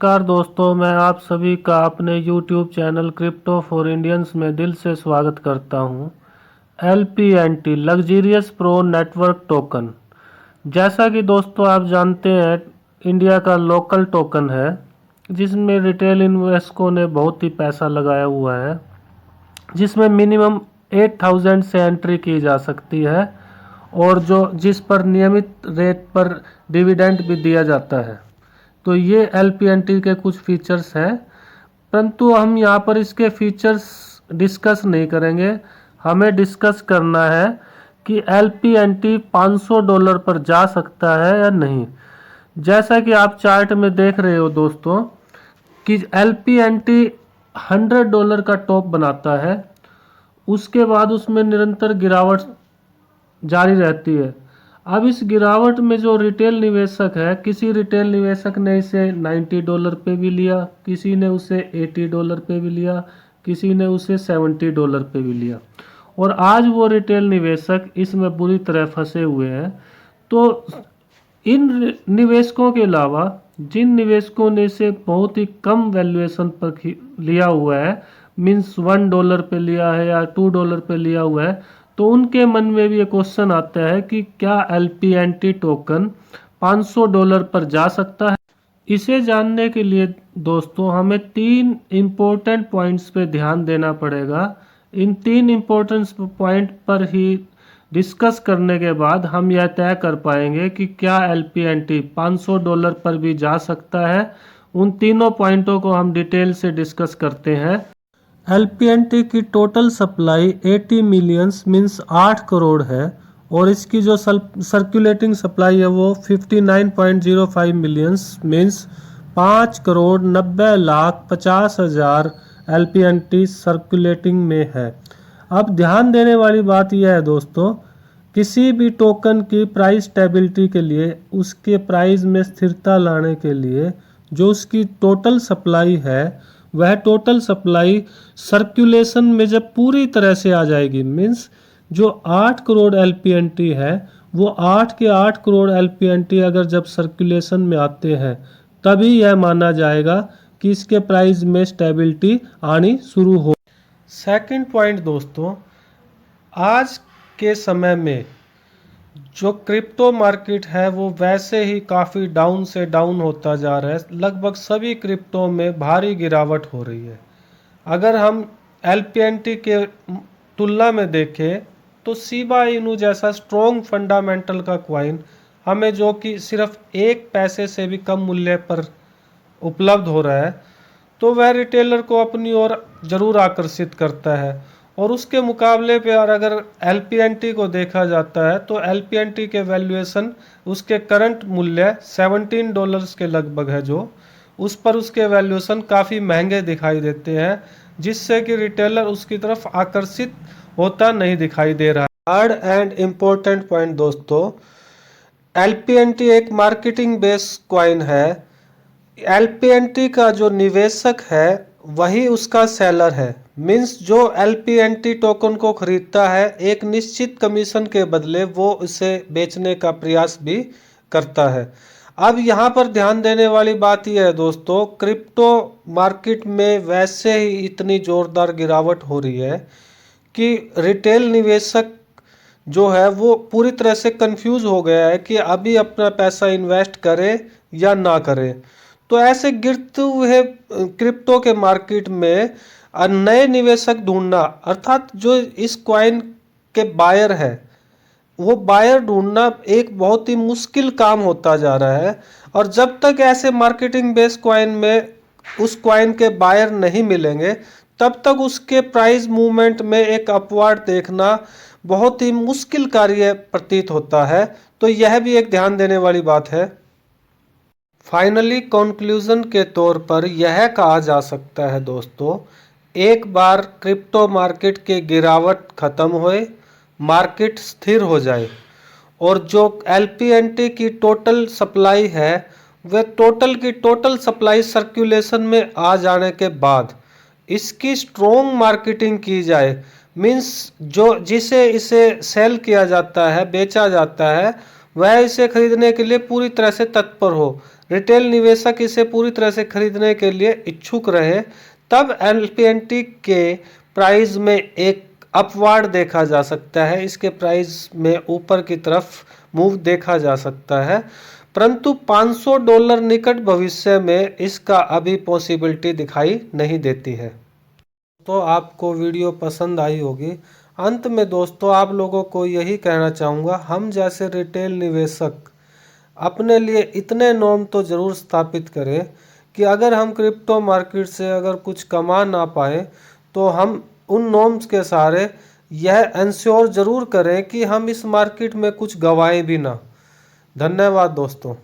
नमस्कार दोस्तों, मैं आप सभी का अपने YouTube channel crypto for Indians में दिल से स्वागत करता हूं। LPNT luxurious pro network token, जैसा कि दोस्तों आप जानते हैं, इंडिया का लोकल टोकन है जिसमें रिटेल इन्वेस्टरों ने बहुत ही पैसा लगाया हुआ है, जिसमें मिनिमम 8000 से एंट्री की जा सकती है और जिस पर नियमित रेट पर डिविडेंड भी दिया जाता है। तो ये LPNT के कुछ फीचर्स हैं, परंतु हम यहाँ पर इसके फीचर्स डिस्कस नहीं करेंगे। हमें डिस्कस करना है कि LPNT $500 पर जा सकता है या नहीं। जैसा कि आप चार्ट में देख रहे हो दोस्तों कि LPNT $100 का टॉप बनाता है, उसके बाद उसमें निरंतर गिरावट जारी रहती है। अब इस गिरावट में जो रिटेल निवेशक है, किसी रिटेल निवेशक ने इसे $90 पे भी लिया, किसी ने उसे $80 पे भी लिया, किसी ने उसे $70 पे भी लिया, और आज वो रिटेल निवेशक इसमें बुरी तरह फंसे हुए हैं। तो इन निवेशकों के अलावा जिन निवेशकों ने इसे बहुत ही कम वैल्यूएशन पर लिया हुआ है, मीन्स $1 पे लिया है या $2 पे लिया हुआ है, तो उनके मन में भी ये क्वेश्चन आता है कि क्या LPNT टोकन $500 पर जा सकता है। इसे जानने के लिए दोस्तों हमें 3 इम्पोर्टेंट पॉइंट्स पे ध्यान देना पड़ेगा। इन 3 इम्पोर्टेंट पॉइंट पर ही डिस्कस करने के बाद हम यह तय कर पाएंगे कि क्या LPNT $500 पर भी जा सकता है। उन तीनों पॉइंटों को हम डिटेल से डिस्कस करते हैं। LPNT की total supply 80 millions means 8 crore है, और इसकी जो सर्कुलेटिंग सप्लाई है वो 59.05 मिलियंस मीन्स 5 करोड़ 90 लाख 50 हज़ार LPNT सर्कुलेटिंग में है। अब ध्यान देने वाली बात यह है दोस्तों, किसी भी टोकन की प्राइस स्टेबिलिटी के लिए, उसके प्राइस में स्थिरता लाने के लिए जो उसकी टोटल सप्लाई है, वह टोटल सप्लाई सर्कुलेशन में जब पूरी तरह से आ जाएगी, मीन्स जो 8 करोड़ LPNT है वो 8 के 8 करोड़ LPNT अगर जब सर्कुलेशन में आते हैं, तभी यह माना जाएगा कि इसके प्राइस में स्टेबिलिटी आनी शुरू हो। सेकंड पॉइंट दोस्तों, आज के समय में जो क्रिप्टो मार्केट है वो वैसे ही काफ़ी डाउन से डाउन होता जा रहा है। लगभग सभी क्रिप्टो में भारी गिरावट हो रही है। अगर हम LPNT के तुलना में देखें तो शिबा इनू जैसा स्ट्रॉन्ग फंडामेंटल का कॉइन हमें, जो कि सिर्फ 1 पैसे से भी कम मूल्य पर उपलब्ध हो रहा है, तो वह रिटेलर को अपनी ओर ज़रूर आकर्षित करता है। और उसके मुकाबले पे अगर LPNT को देखा जाता है तो LPNT के वैल्यूएशन उसके करंट मूल्य $17 के लगभग है, जो उस पर उसके वैल्यूएशन काफ़ी महंगे दिखाई देते हैं, जिससे कि रिटेलर उसकी तरफ आकर्षित होता नहीं दिखाई दे रहा है। थर्ड एंड इम्पोर्टेंट पॉइंट दोस्तों, LPNT एक मार्केटिंग बेस्ड कॉइन है। LPNT का जो निवेशक है वही उसका सेलर है, मीन्स जो LPNT टोकन को खरीदता है एक निश्चित कमीशन के बदले वो इसे बेचने का प्रयास भी करता है। अब यहाँ पर ध्यान देने वाली बात यह है दोस्तों, क्रिप्टो मार्केट में वैसे ही इतनी ज़ोरदार गिरावट हो रही है कि रिटेल निवेशक जो है वो पूरी तरह से कंफ्यूज हो गया है कि अभी अपना पैसा इन्वेस्ट करे या ना करे। तो ऐसे गिरते हुए क्रिप्टो के मार्केट में नए निवेशक ढूंढना, अर्थात जो इस कॉइन के बायर है वो बायर ढूंढना एक बहुत ही मुश्किल काम होता जा रहा है। और जब तक ऐसे मार्केटिंग बेस्ड कॉइन में उस कॉइन के बायर नहीं मिलेंगे, तब तक उसके प्राइस मूवमेंट में एक अपवार्ड देखना बहुत ही मुश्किल कार्य प्रतीत होता है। तो यह भी एक ध्यान देने वाली बात है। फाइनली कंक्लूजन के तौर पर यह कहा जा सकता है दोस्तों, एक बार क्रिप्टो मार्केट के गिरावट खत्म होए, मार्केट स्थिर हो जाए और जो LPNT की टोटल सप्लाई है वह टोटल की टोटल सप्लाई सर्कुलेशन में आ जाने के बाद इसकी स्ट्रॉन्ग मार्केटिंग की जाए, मीन्स जो जिसे इसे सेल किया जाता है, बेचा जाता है, वह इसे खरीदने के लिए पूरी तरह से तत्पर हो। रिटेल निवेशक इसे पूरी तरह से खरीदने के लिए इच्छुक रहे, तब LPNT के प्राइस में एक अपवार्ड देखा जा सकता है, इसके प्राइस में ऊपर की तरफ मूव देखा जा सकता है। परंतु $500 निकट भविष्य में इसका अभी पॉसिबिलिटी दिखाई नहीं देती है। तो आपको वीडियो पसंद आई होगी। अंत में दोस्तों आप लोगों को यही कहना चाहूँगा, हम जैसे रिटेल निवेशक अपने लिए इतने नॉर्म तो ज़रूर स्थापित करें कि अगर हम क्रिप्टो मार्केट से अगर कुछ कमा ना पाए तो हम उन नॉर्म्स के सहारे यह इंश्योर ज़रूर करें कि हम इस मार्केट में कुछ गंवाएं भी ना। धन्यवाद दोस्तों।